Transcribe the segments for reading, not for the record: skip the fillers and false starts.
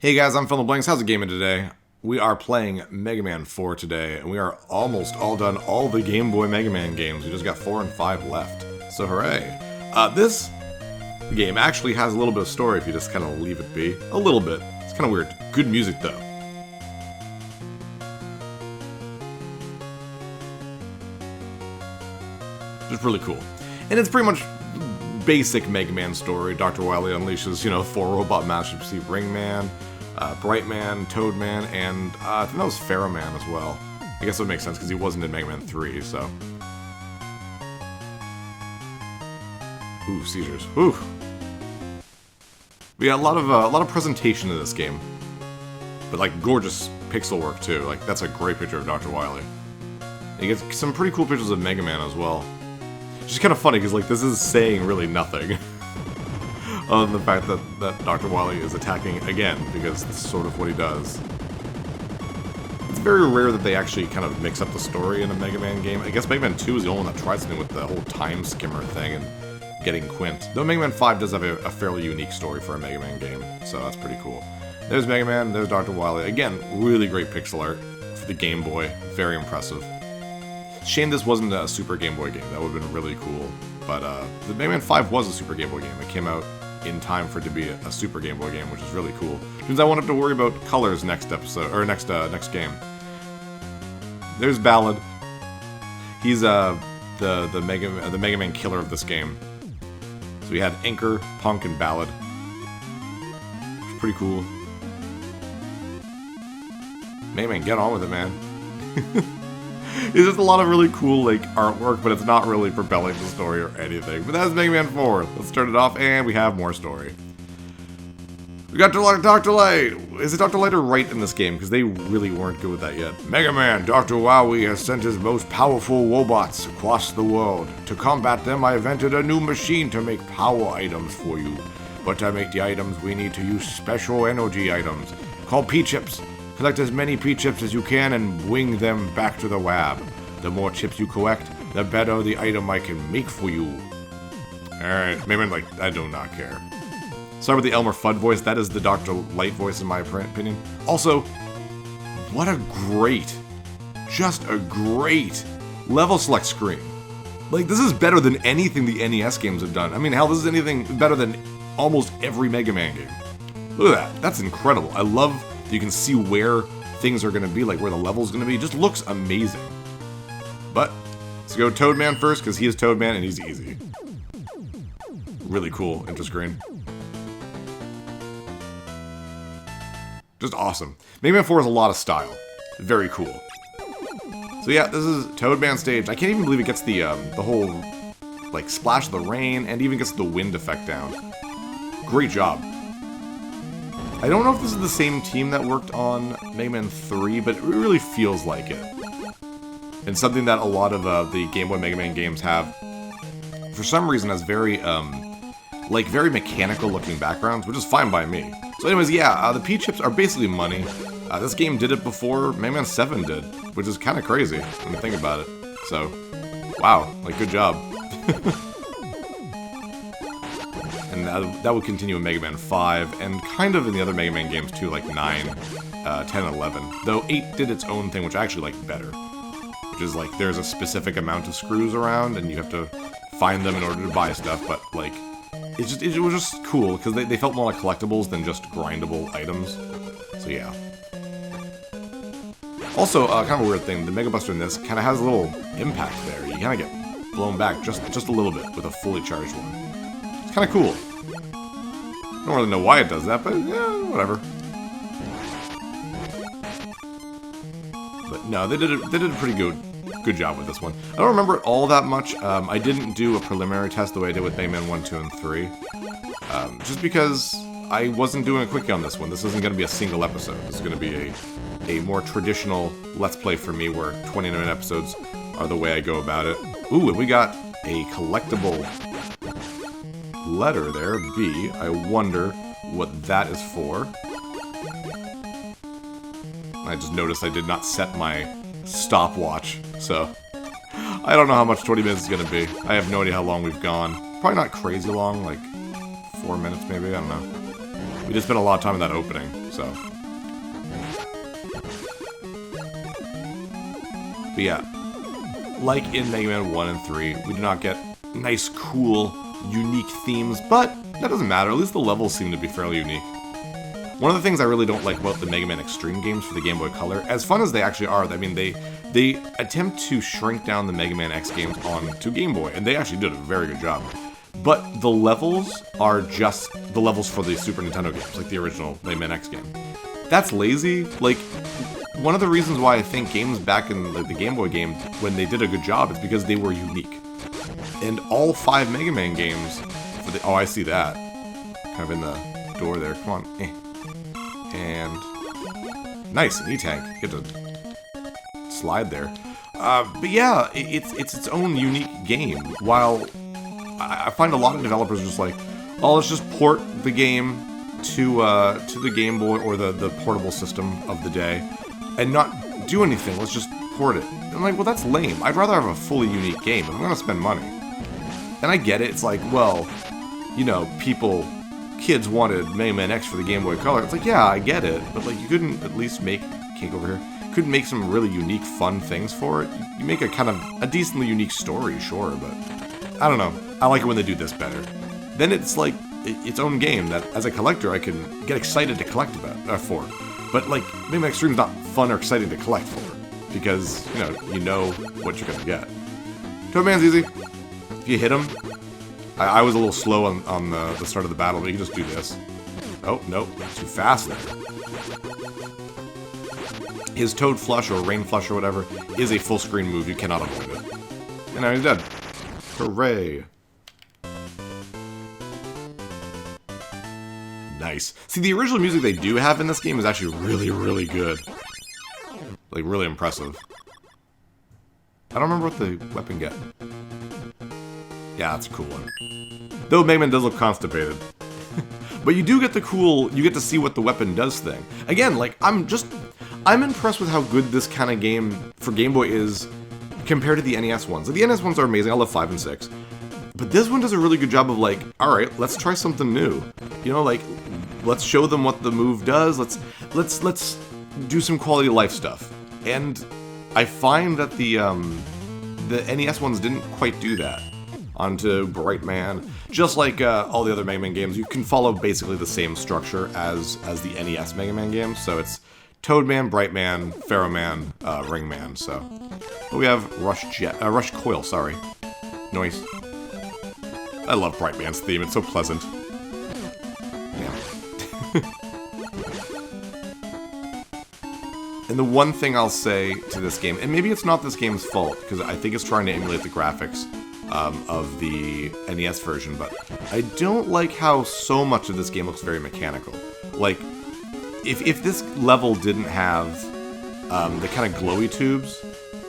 Hey guys, I'm Phil the Blanks. How's it gaming today? We are playing Mega Man 4 today, and we are almost all done all the Game Boy Mega Man games. We just got 4 and 5 left, so hooray. This game actually has a little bit of story if you just kind of leave it be. A little bit. It's kind of weird. Good music though. It's really cool. And it's pretty much basic Mega Man story. Dr. Wily unleashes, 4 robot masters. See Ringman, Brightman, Toadman, and I think that was Pharaohman as well. I guess that would make sense because he wasn't in Mega Man 3, so. Ooh, seizures. Ooh. We got a lot of presentation in this game, but like gorgeous pixel work too. Like that's a great picture of Dr. Wily. And you get some pretty cool pictures of Mega Man as well. Which is kind of funny because like this is saying really nothing. Other than the fact that Dr. Wily is attacking again, because that's sort of what he does. It's very rare that they actually kind of mix up the story in a Mega Man game. I guess Mega Man 2 is the only one that tried something with the whole time skimmer thing and getting Quint. Though Mega Man 5 does have a fairly unique story for a Mega Man game, so that's pretty cool. There's Mega Man, there's Dr. Wily. Again, really great pixel art for the Game Boy. Very impressive. Shame this wasn't a Super Game Boy game. That would have been really cool. But the Mega Man 5 was a Super Game Boy game. It came out in time for it to be a Super Game Boy game, which is really cool. Which means I won't have to worry about colors next episode or next game. There's Ballad. He's the Mega Man killer of this game. So we had Anchor, Punk, and Ballad. Which is pretty cool. Mega Man, get on with it, man. It's just a lot of really cool like artwork, but it's not really propelling the story or anything. But that's Mega Man 4. Let's start it off, and we have more story. We got Dr. Light. Is it Dr. Light or Wright in this game? Because they really weren't good with that yet. Mega Man, Dr. Wily has sent his most powerful robots across the world. To combat them, I invented a new machine to make power items for you. But to make the items, we need to use special energy items called P-chips. Collect as many P-chips as you can and wing them back to the lab. The more chips you collect, the better the item I can make for you. Alright, maybe I do not care. Sorry about the Elmer Fudd voice, that is the Dr. Light voice in my opinion. Also, what a great, just a great level select screen. Like, this is better than anything the NES games have done. I mean, hell, this is anything better than almost every Mega Man game. Look at that, that's incredible. I love you can see where things are going to be, like where the level's going to be. It just looks amazing. But, let's go Toadman first, because he is Toadman and he's easy. Really cool intro screen. Just awesome. Mega Man 4 has a lot of style. Very cool. So yeah, this is Toadman stage. I can't even believe it gets the whole, like, splash of the rain, and even gets the wind effect down. Great job. I don't know if this is the same team that worked on Mega Man 3, but it really feels like it. And something that a lot of the Game Boy Mega Man games have, for some reason, has very, very mechanical-looking backgrounds, which is fine by me. So anyways, yeah, the P-chips are basically money. This game did it before Mega Man 7 did, which is kind of crazy when you think about it. So, wow, like, good job. And that would continue in Mega Man 5, and kind of in the other Mega Man games too, like 9, 10, 11. Though 8 did its own thing, which I actually like better. Which is like, there's a specific amount of screws around, and you have to find them in order to buy stuff, but like, it was just cool, because they felt more like collectibles than just grindable items. So yeah. Also, kind of a weird thing, the Mega Buster in this kind of has a little impact there. You kind of get blown back just a little bit with a fully charged one. It's kind of cool. I don't really know why it does that, but yeah, whatever. But no, they did a pretty good job with this one. I don't remember it all that much. I didn't do a preliminary test the way I did with Mega Man 1, 2, and 3. Just because I wasn't doing a quickie on this one. This isn't going to be a single episode. This is going to be a more traditional Let's Play for me, where 29 episodes are the way I go about it. Ooh, and we got a collectible letter there, B. I wonder what that is for. I just noticed I did not set my stopwatch, so I don't know how much 20 minutes is going to be. I have no idea how long we've gone. Probably not crazy long, like 4 minutes maybe, I don't know. We just spent a lot of time in that opening, so so. But yeah, like in Mega Man 1 and 3, we do not get nice, cool, unique themes, but that doesn't matter. At least the levels seem to be fairly unique. One of the things I really don't like about the Mega Man Extreme games for the Game Boy Color, as fun as they actually are, I mean, they attempt to shrink down the Mega Man X games onto Game Boy, and they actually did a very good job. But the levels are just the levels for the Super Nintendo games, like the original Mega Man X game. That's lazy. Like, one of the reasons why I think games back in the Game Boy game, when they did a good job, is because they were unique. And all 5 Mega Man games, for the, oh, I see that. Kind of in the door there. Come on. And nice, an E-Tank. Get to slide there. But yeah, it's its own unique game. While I find a lot of developers are just like, oh, let's just port the game to the Game Boy or the portable system of the day, and not do anything. Let's just port it. And I'm like, well, that's lame. I'd rather have a fully unique game if I'm gonna spend money. And I get it. It's like, well, you know, kids wanted Mega Man X for the Game Boy Color. It's like, yeah, I get it, but like, you couldn't at least make Cake over here. Couldn't make some really unique, fun things for it. You make a kind of a decently unique story, sure, but I don't know. I like it when they do this better. Then it's like its own game that, as a collector, I can get excited to collect for. But like, Mega Man Extreme's not fun or exciting to collect for, because you know what you're gonna get. Toadman's easy. If you hit him, I was a little slow on the start of the battle, but you can just do this. Oh, nope, too fast there. His Toad Flush, or Rain Flush, or whatever, is a full-screen move. You cannot avoid it. And now he's dead. Hooray. Nice. See, the original music they do have in this game is actually really, really good. Like, really impressive. I don't remember what the weapon get. Yeah, that's a cool one. Though Mega Man does look constipated. But you do get the cool, you get to see what the weapon does thing. Again, like, I'm impressed with how good this kind of game for Game Boy is compared to the NES ones. Like, the NES ones are amazing, I love 5 and 6. But this one does a really good job of like, alright, let's try something new. You know, like, let's show them what the move does, let's do some quality of life stuff. And I find that the NES ones didn't quite do that. Onto Brightman. Just like all the other Mega Man games, you can follow basically the same structure as the NES Mega Man games. So it's Toadman, Brightman, Pharaohman, Ringman. So but we have Rush Coil. Sorry, noise. I love Brightman's theme. It's so pleasant. Yeah. And the one thing I'll say to this game, and maybe it's not this game's fault because I think it's trying to emulate the graphics of the NES version, but I don't like how so much of this game looks very mechanical. Like, if this level didn't have the kind of glowy tubes,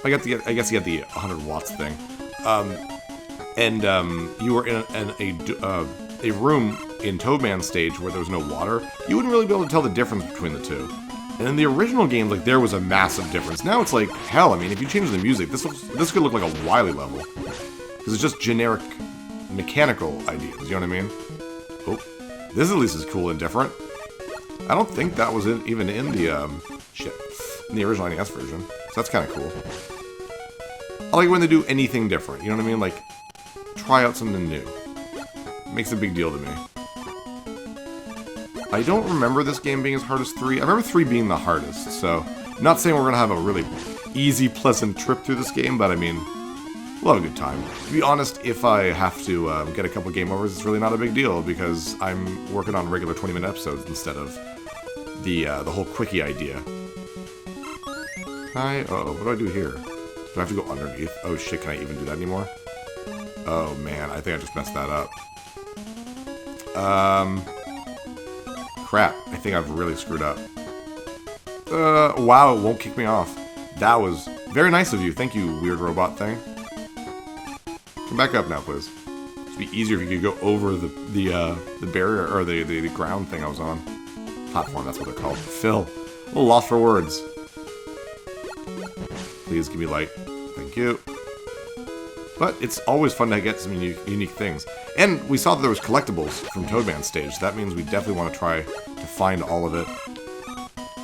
I guess you had the 100 watts thing, and you were in a room in Toadman's stage where there was no water, you wouldn't really be able to tell the difference between the two. And in the original games, like, there was a massive difference. Now it's like, hell, I mean, if you change the music, this could look like a Wily level. Because it's just generic mechanical ideas, you know what I mean? Oh, this at least is cool and different. I don't think that was even in the, in the original NES version. So that's kind of cool. I like when they do anything different, you know what I mean? Like, try out something new. It makes a big deal to me. I don't remember this game being as hard as 3. I remember 3 being the hardest, so not saying we're going to have a really easy, pleasant trip through this game, but I mean, we'll have a good time. To be honest, if I have to get a couple game overs, it's really not a big deal, because I'm working on regular 20-minute episodes instead of the whole quickie idea. Uh-oh, what do I do here? Do I have to go underneath? Oh shit, can I even do that anymore? Oh man, I think I just messed that up. Crap, I think I've really screwed up. Wow, it won't kick me off. That was very nice of you. Thank you, weird robot thing. Come back up now, please. It'd be easier if you could go over the barrier, or the ground thing I was on. Platform, that's what they're called. Phil, a little lost for words. Please give me light. Thank you. But it's always fun to get some unique things. And we saw that there was collectibles from Toadman's stage. That means we definitely want to try to find all of it.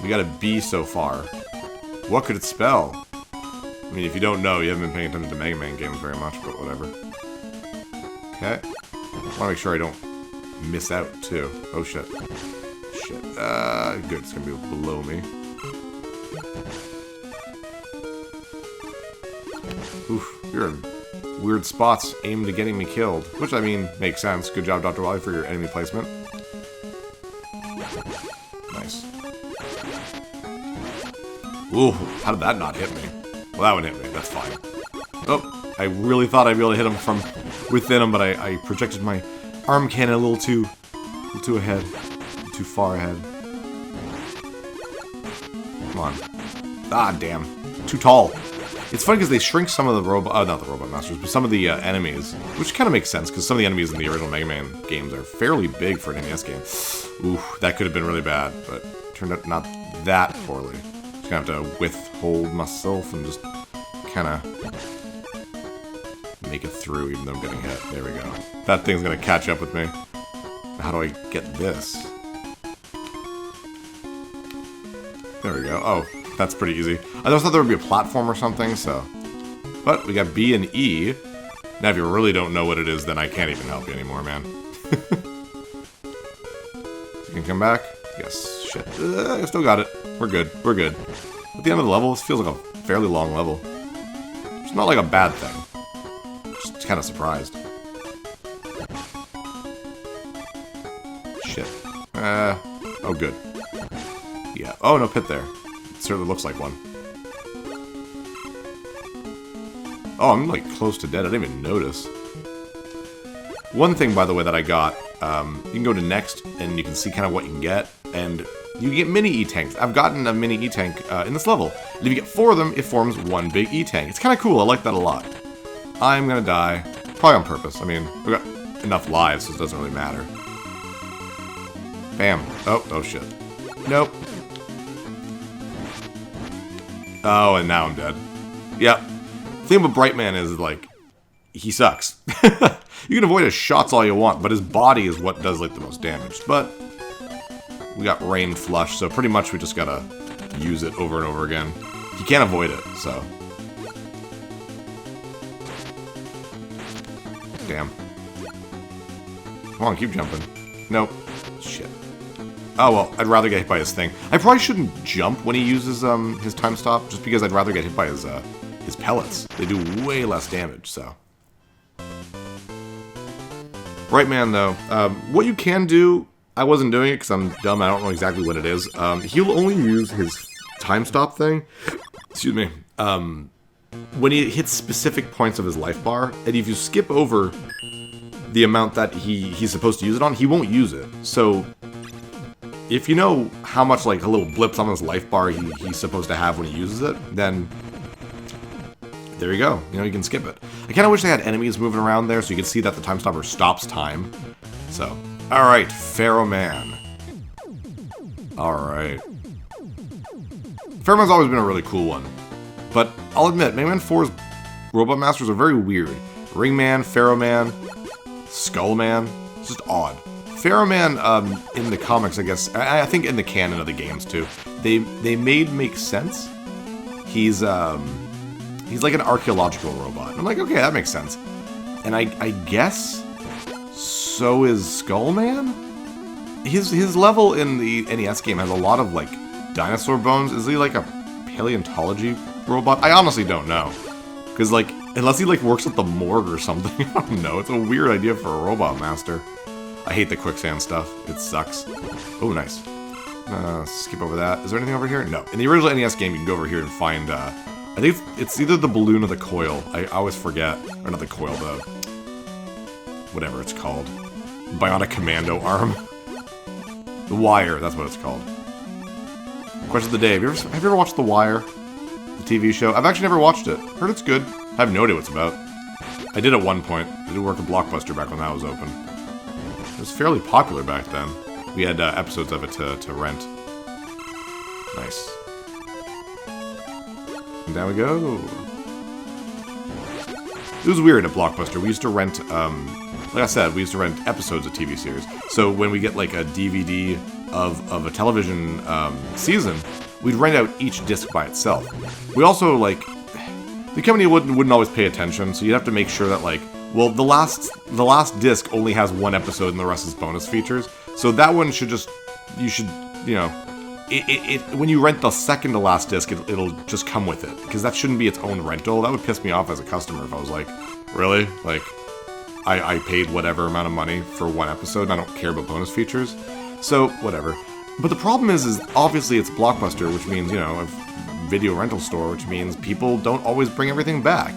We got a B so far. What could it spell? I mean, if you don't know, you haven't been paying attention to Mega Man games very much, but whatever. Okay. I want to make sure I don't miss out, too. Oh, shit. Shit. Good. It's going to be below me. Oof. You're in weird spots aimed at getting me killed. Which, I mean, makes sense. Good job, Dr. Wily, for your enemy placement. Nice. Ooh, how did that not hit me? Well, that one hit me. That's fine. Oh, I really thought I'd be able to hit him from within him, but I projected my arm cannon a little too ahead. Too far ahead. Come on. Ah, damn. Too tall. It's funny because they shrink some of the robot... not the Robot Masters, but some of the enemies. Which kind of makes sense, because some of the enemies in the original Mega Man games are fairly big for an NES game. Ooh, that could have been really bad, but turned out not that poorly. Just gonna have to withhold myself and just kind of make it through, even though I'm getting hit. There we go. That thing's gonna catch up with me. How do I get this? There we go. Oh, that's pretty easy. I just thought there would be a platform or something, so... But we got B and E. Now, if you really don't know what it is, then I can't even help you anymore, man. You can come back? Yes. Shit. I still got it. We're good. We're good. At the end of the level, this feels like a fairly long level. It's not like a bad thing. Just kind of surprised. Shit. Oh, good. Yeah. Oh, no pit there. It certainly looks like one. Oh, I'm like close to dead. I didn't even notice. One thing, by the way, that I got, you can go to next, and you can see kind of what you can get, and you get mini E-tanks. I've gotten a mini E-tank in this level, and if you get 4 of them, it forms one big E-tank. It's kind of cool. I like that a lot. I'm gonna die, probably on purpose. I mean, we've got enough lives, so it doesn't really matter. Bam. Oh shit. Nope. Oh, and now I'm dead. Yep. The thing about Brightman is, like, he sucks. You can avoid his shots all you want, but his body is what does, like, the most damage. But we got Rain Flush, so pretty much we just gotta use it over and over again. You can't avoid it, so... Damn. Come on, keep jumping. Nope. Shit. Oh, well, I'd rather get hit by his thing. I probably shouldn't jump when he uses his time stop, just because I'd rather get hit by his pellets. They do way less damage, so... Brightman, though, what you can do... I wasn't doing it because I'm dumb, I don't know exactly what it is. He'll only use his time stop thing, excuse me, when he hits specific points of his life bar, and if you skip over the amount that he's supposed to use it on, he won't use it. So... if you know how much, like, a little blips on his life bar he's supposed to have when he uses it, then there you go. You know, you can skip it. I kind of wish they had enemies moving around there so you can see that the time stopper stops time. So, alright, Pharaoh Man. Alright. Pharaoh Man's always been a really cool one. But I'll admit, Mega Man 4's Robot Masters are very weird. Ring Man, Pharaoh Man, Skull Man. It's just odd. Pharaoh Man, in the comics, I guess, I think in the canon of the games, too, they made make sense. He's like an archaeological robot. I'm like, okay, that makes sense. And I guess, so is Skull Man? His level in the NES game has a lot of, like, dinosaur bones. Is he, like, a paleontology robot? I honestly don't know. Because, like, unless he, like, works at the morgue or something, I don't know. It's a weird idea for a robot master. I hate the quicksand stuff. It sucks. Oh, nice. Skip over that. Is there anything over here? No. In the original NES game, you can go over here and find, I think it's either the balloon or the coil. I always forget. Or not the coil, the... whatever it's called. Bionic Commando arm. The Wire, that's what it's called. Question of the day. Have you ever watched The Wire? The TV show? I've actually never watched it. Heard it's good. I have no idea what it's about. I did at one point. I did work at Blockbuster back when that was open. It was fairly popular back then. We had episodes of it to rent. Nice. And down we go. It was weird at Blockbuster. We used to rent, like I said, we used to rent episodes of TV series. So when we get like a DVD of a television season, we'd rent out each disc by itself. We also, like, the company wouldn't always pay attention, so you'd have to make sure that, like, well, the last disc only has one episode and the rest is bonus features. So that one should just, you know, when you rent the second to last disc, it'll just come with it, because that shouldn't be its own rental. That would piss me off as a customer if I was like, really? Like, I paid whatever amount of money for one episode and I don't care about bonus features. So, whatever. But the problem is obviously it's Blockbuster, which means, you know, a video rental store, which means people don't always bring everything back.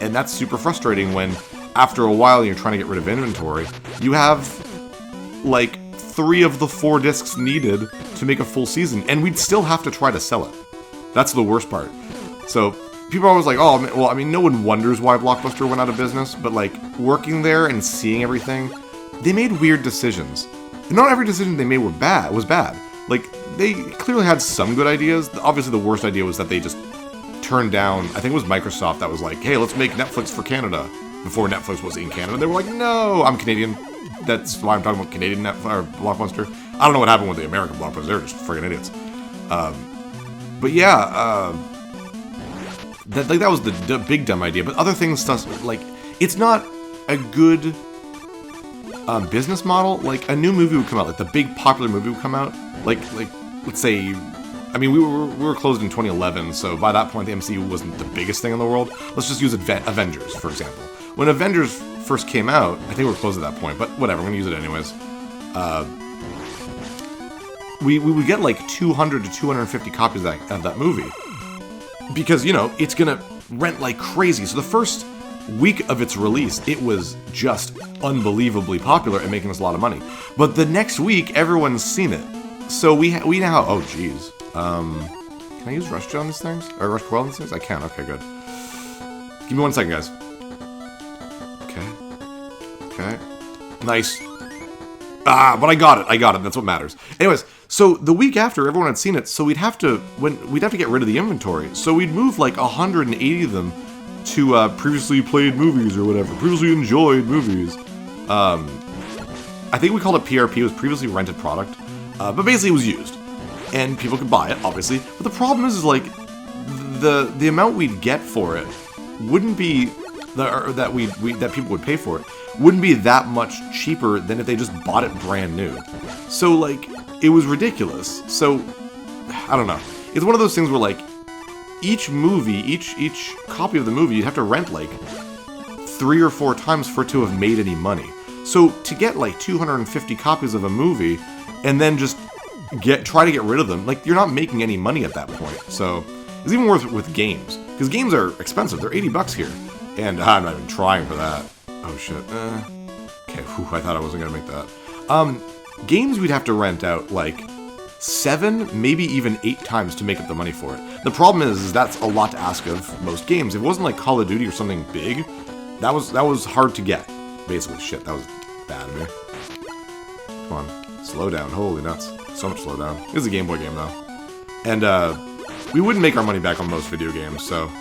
And that's super frustrating when, after a while, you're trying to get rid of inventory. You have, like, 3 of the 4 discs needed to make a full season, and we'd still have to try to sell it. That's the worst part. So, people are always like, oh, well, I mean, no one wonders why Blockbuster went out of business, but, like, working there and seeing everything, they made weird decisions. And not every decision they made was bad. Like, they clearly had some good ideas. Obviously, the worst idea was that they just turned down, I think it was Microsoft that was like, hey, let's make Netflix for Canada, before Netflix was in Canada. They were like, no, I'm Canadian. That's why I'm talking about Canadian Blockbuster. I don't know what happened with the American Blockbuster. They're just friggin' idiots. But yeah, that was the big dumb idea. But other things, like, it's not a good business model. Like, a new movie would come out, like the big popular movie would come out. Like let's say, I mean, we were closed in 2011, so by that point the MCU wasn't the biggest thing in the world. Let's just use Avengers, for example. When Avengers first came out, I think we were closed at that point, but whatever, we're gonna use it anyways. We would get like 200 to 250 copies of that movie, because, you know, it's gonna rent like crazy. So the first week of its release, it was just unbelievably popular and making us a lot of money. But the next week, everyone's seen it. So we now, oh geez, can I use Rush Gel on these things? Or Rush Coil on these things? I can, okay, good. Give me 1 second, guys. Okay. Nice. But I got it, that's what matters. Anyways, so the week after, everyone had seen it, so we'd have to get rid of the inventory. So we'd move like 180 of them to previously played movies or whatever, previously enjoyed movies. I think we called it PRP, it was previously rented product. But basically it was used, and people could buy it, obviously. But the problem is like, the amount we'd get for it wouldn't be, that people would pay for it, wouldn't be that much cheaper than if they just bought it brand new. So, like, it was ridiculous. So, I don't know. It's one of those things where, like, each movie, each copy of the movie, you'd have to rent, like, 3 or 4 times for it to have made any money. So, to get, like, 250 copies of a movie, and then just try to get rid of them, like, you're not making any money at that point. So, it's even worse with games, because games are expensive. They're $80 here, and I'm not even trying for that. Oh shit. Okay, whew, I thought I wasn't gonna make that. Games we'd have to rent out like 7, maybe even 8 times to make up the money for it. The problem is that's a lot to ask of most games. If it wasn't like Call of Duty or something big, that was hard to get. Basically, shit, that was bad of me. Come on, slow down. Holy nuts, so much slow down. It's a Game Boy game though, and we wouldn't make our money back on most video games, so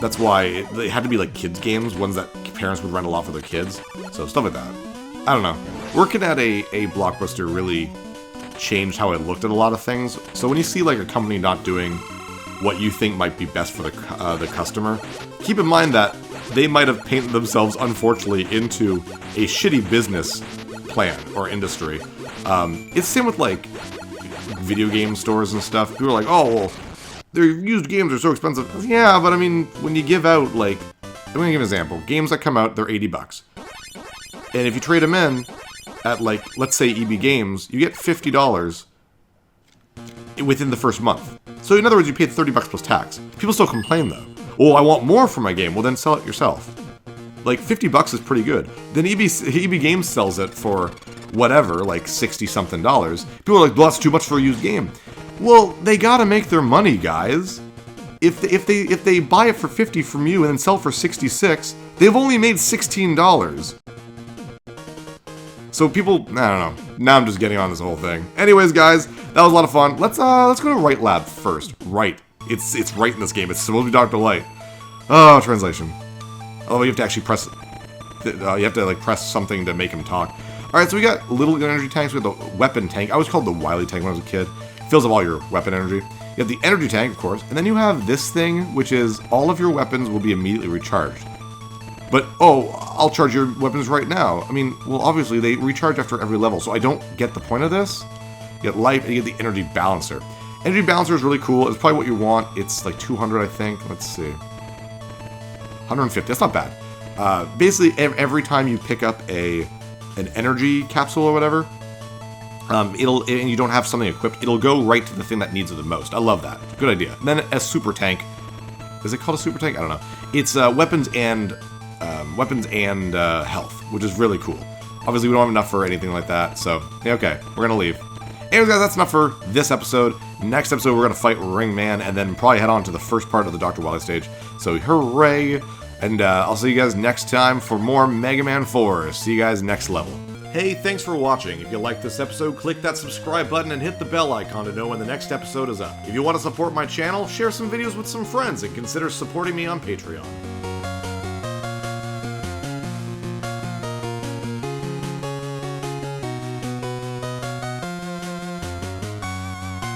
that's why they had to be like kids games, ones that parents would rent a lot for their kids. So stuff like that. I don't know. Working at a Blockbuster really changed how I looked at a lot of things. So when you see like a company not doing what you think might be best for the customer, keep in mind that they might have painted themselves, unfortunately, into a shitty business plan or industry. It's the same with like video game stores and stuff. People are like, oh, well, their used games are so expensive. Yeah, but I mean, when you give out, like, I'm gonna give an example. Games that come out, they're $80. And if you trade them in at, like, let's say EB Games, you get $50 within the first month. So in other words, you paid $30 plus tax. People still complain though. Oh, I want more for my game. Well, then sell it yourself. Like, $50 is pretty good. Then EB Games sells it for whatever, like $60-something. People are like, well, that's too much for a used game. Well, they gotta make their money, guys. If they buy it for $50 from you and then sell it for $66, they've only made $16. So people, I don't know. Now I'm just getting on this whole thing. Anyways, guys, that was a lot of fun. Let's go to Right Lab first. Right. It's right in this game. It's supposed to be Dr. Light. Oh, translation. Oh, you have to actually press. You have to like press something to make him talk. Alright, so we got little energy tanks. We have the weapon tank. I always called it the Wily tank when I was a kid. It fills up all your weapon energy. You have the energy tank, of course, and then you have this thing, which is all of your weapons will be immediately recharged. But, oh, I'll charge your weapons right now. I mean, well, obviously, they recharge after every level, so I don't get the point of this. You get life, and you get the energy balancer. Energy balancer is really cool. It's probably what you want. It's like 200, I think. Let's see. 150. That's not bad. Basically, every time you pick up an energy capsule or whatever, and you don't have something equipped, it'll go right to the thing that needs it the most. I love that. Good idea. And then a super tank. Is it called a super tank? I don't know. It's weapons and health, which is really cool. Obviously, we don't have enough for anything like that, so yeah, okay, we're gonna leave. Anyways, guys, that's enough for this episode. Next episode, we're gonna fight Ring Man, and then probably head on to the first part of the Dr. Wily stage. So hooray! And I'll see you guys next time for more Mega Man 4. See you guys next level. Hey, thanks for watching. If you liked this episode, click that subscribe button and hit the bell icon to know when the next episode is up. If you want to support my channel, share some videos with some friends and consider supporting me on Patreon.